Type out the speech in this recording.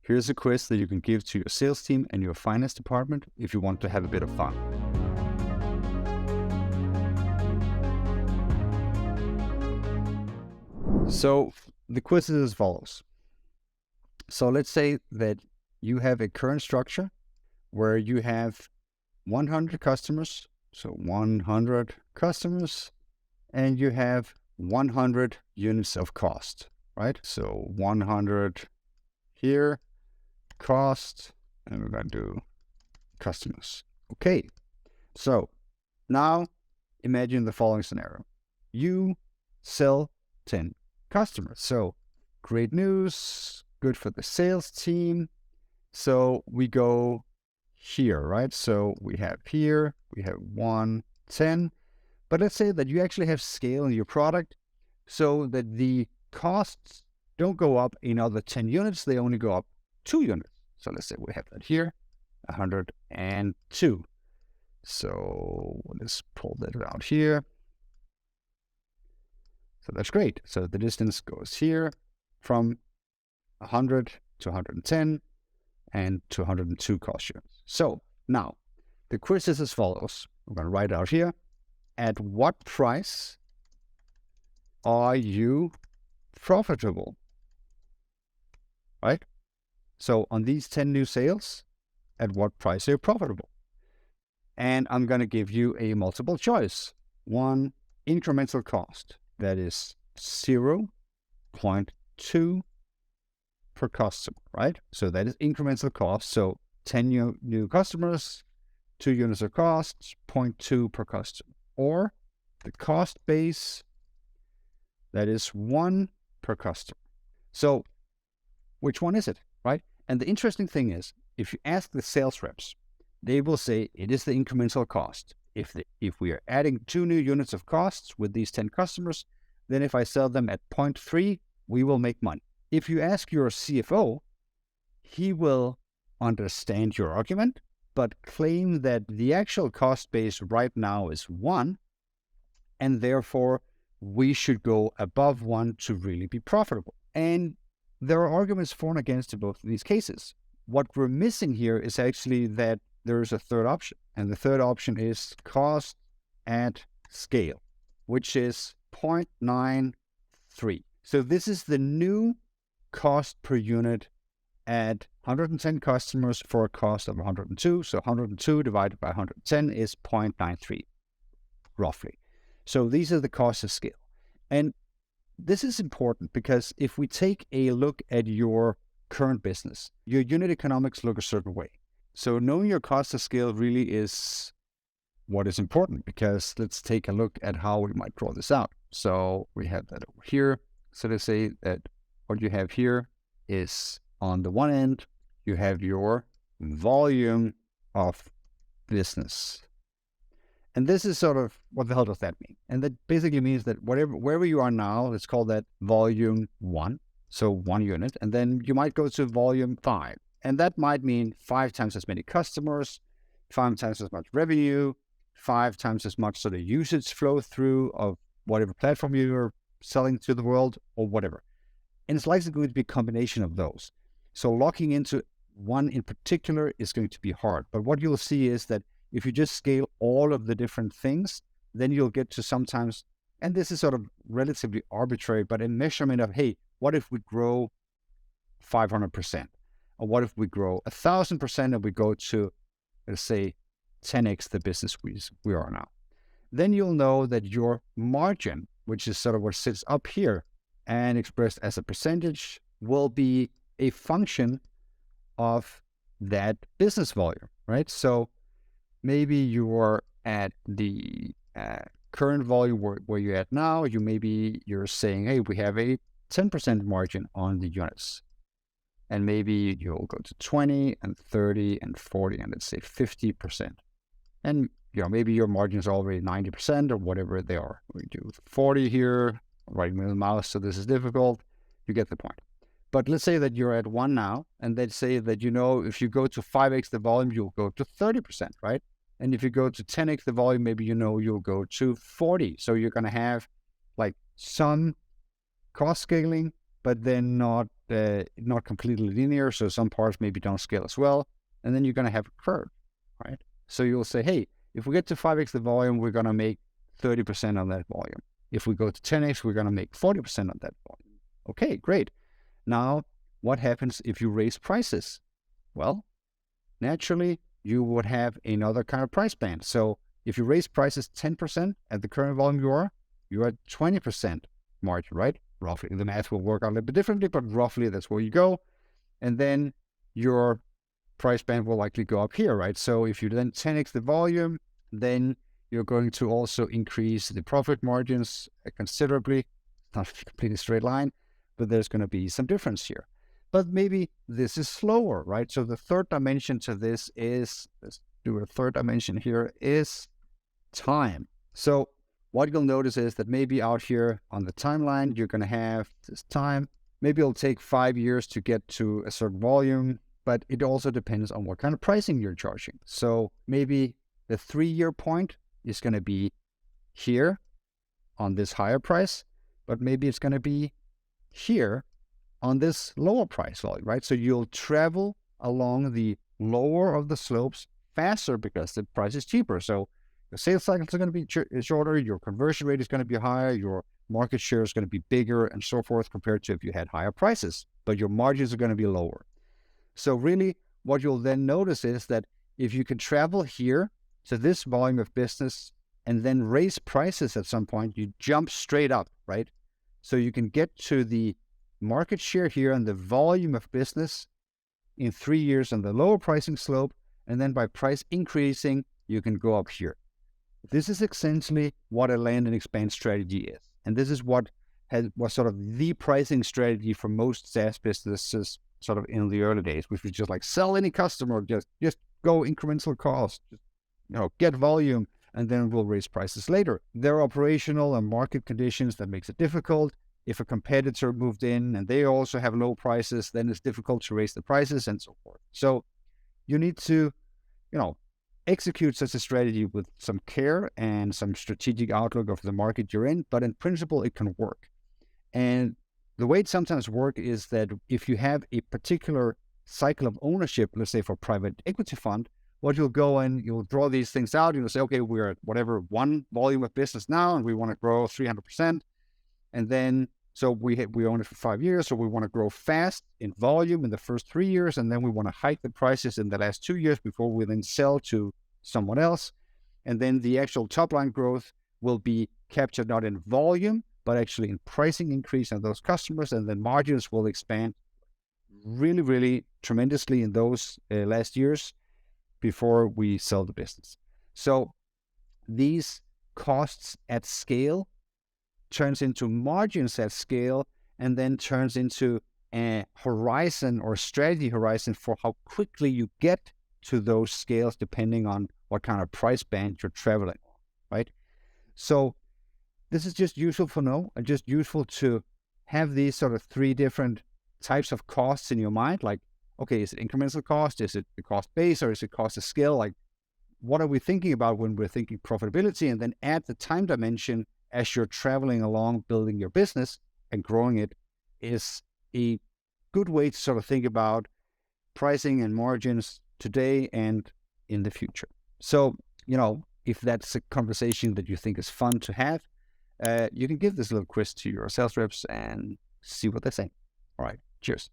Here's a quiz that you can give to your sales team and your finance department if you want to have a bit of fun. So the quiz is as follows. So let's say that you have a current structure where you have 100 customers, so 100 customers, and you have 100 units of cost, right? So 100 here, cost, and we're going to do customers. Okay, so now imagine the following scenario. You sell 10 customers. So great news, good for the sales team. So we go here, right? So we have here, we have 110. But let's say that you actually have scale in your product so that the costs don't go up another 10 units, they only go up 2 units. So let's say we have that here, 102. So let's pull that out here. So that's great. So the distance goes here from 100 to 110 and to 102 cost units. So now the quiz is as follows. I'm going to write it out here. At what price are you profitable? Right? So on these 10 new sales, at what price are you profitable? And I'm going to give you a multiple choice. One, incremental cost. That is 0.2 per customer, right? So that is incremental cost. So 10 new customers, 2 units of cost, 0.2 per customer. Or the cost base, that is 1 per customer. So which one is it, right? And the interesting thing is, if you ask the sales reps, they will say it is the incremental cost. If we are adding 2 new units of costs with these 10 customers, then if I sell them at 0.3, we will make money. If you ask your CFO, he will understand your argument, but claim that the actual cost base right now is 1, and therefore we should go above 1 to really be profitable. And there are arguments for and against in both of these cases. What we're missing here is actually that there is a third option, and the third option is cost at scale, which is 0.93. So this is the new cost per unit at 110 customers for a cost of 102. So 102 divided by 110 is 0.93, roughly. So these are the costs of scale. And this is important because if we take a look at your current business, your unit economics look a certain way. So knowing your cost of scale really is what is important, because let's take a look at how we might draw this out. So we have that over here. So let's say that what you have here is on the one end, you have your volume of business. And this is sort of, what the hell does that mean? And that basically means that wherever you are now, let's call that volume 1, so 1 unit. And then you might go to volume 5. And that might mean 5 times as many customers, 5 times as much revenue, 5 times as much sort of usage flow through of whatever platform you're selling to the world or whatever. And it's likely going to be a combination of those. So locking into one in particular is going to be hard. But what you'll see is that if you just scale all of the different things, then you'll get to sometimes, and this is sort of relatively arbitrary, but a measurement of, hey, what if we grow 500%? Or what if we grow 1,000% and we go to, let's say, 10x the business we are now? Then you'll know that your margin, which is sort of what sits up here and expressed as a percentage, will be a function of that business volume, right? So maybe you're at the current volume where you're at now. You're saying, hey, we have a 10% margin on the units. And maybe you'll go to 20 and 30 and 40 and let's say 50%. And maybe your margins are already 90% or whatever they are. We do 40 here, writing with the mouse, so this is difficult. You get the point. But let's say that you're at 1 now, and let's say that, if you go to 5x the volume, you'll go to 30%, right? And if you go to 10x the volume, maybe you'll go to 40. So you're going to have like some cost scaling, but then not not completely linear, so some parts maybe don't scale as well. And then you're going to have a curve, right? So you'll say, hey, if we get to 5x the volume, we're going to make 30% on that volume. If we go to 10x, we're going to make 40% on that volume. Okay, great. Now, what happens if you raise prices? Well, naturally, you would have another kind of price band. So if you raise prices 10% at the current volume you're at 20% margin, right? Roughly. The math will work out a little bit differently, but roughly that's where you go. And then your price band will likely go up here, right? So if you then 10x the volume, then you're going to also increase the profit margins considerably. Not a completely straight line, but there's going to be some difference here. But maybe this is slower, right? So the third dimension to this is, let's do a third dimension here, is time. So what you'll notice is that maybe out here on the timeline, you're going to have this time. Maybe it'll take 5 years to get to a certain volume, but it also depends on what kind of pricing you're charging. So maybe the 3-year point is going to be here on this higher price, but maybe it's going to be here on this lower price volume, right? So you'll travel along the lower of the slopes faster because the price is cheaper. So your sales cycles are going to be shorter, your conversion rate is going to be higher, your market share is going to be bigger and so forth compared to if you had higher prices, but your margins are going to be lower. So really what you'll then notice is that if you can travel here to this volume of business and then raise prices at some point, you jump straight up, right? So you can get to the market share here and the volume of business in 3 years on the lower pricing slope, and then by price increasing, you can go up here. This is essentially what a land and expand strategy is. And this is what was sort of the pricing strategy for most SaaS businesses sort of in the early days, which was just like sell any customer, just go incremental cost, just, get volume, and then we'll raise prices later. There are operational and market conditions that makes it difficult. If a competitor moved in and they also have low prices, then it's difficult to raise the prices and so forth. So you need to, execute such a strategy with some care and some strategic outlook of the market you're in, but in principle, it can work. And the way it sometimes works is that if you have a particular cycle of ownership, let's say for private equity fund, what you'll go and you'll draw these things out, you'll say, okay, we're at whatever one volume of business now, and we want to grow 300%. And then, so we own it for 5 years, so we want to grow fast in volume in the first 3 years, and then we want to hike the prices in the last 2 years before we then sell to someone else. And then the actual top line growth will be captured not in volume, but actually in pricing increase on those customers, and then margins will expand really, really tremendously in those last years before we sell the business. So these costs at scale turns into margins at scale, and then turns into a horizon or strategy horizon for how quickly you get to those scales depending on what kind of price band you're traveling on, right? So this is just useful to know, and just useful to have these sort of 3 different types of costs in your mind. Like, okay, is it incremental cost? Is it the cost base, or is it cost of scale? Like, what are we thinking about when we're thinking profitability? And then add the time dimension as you're traveling along building your business and growing it is a good way to sort of think about pricing and margins today and in the future. So, if that's a conversation that you think is fun to have, you can give this little quiz to your sales reps and see what they say. All right. Cheers.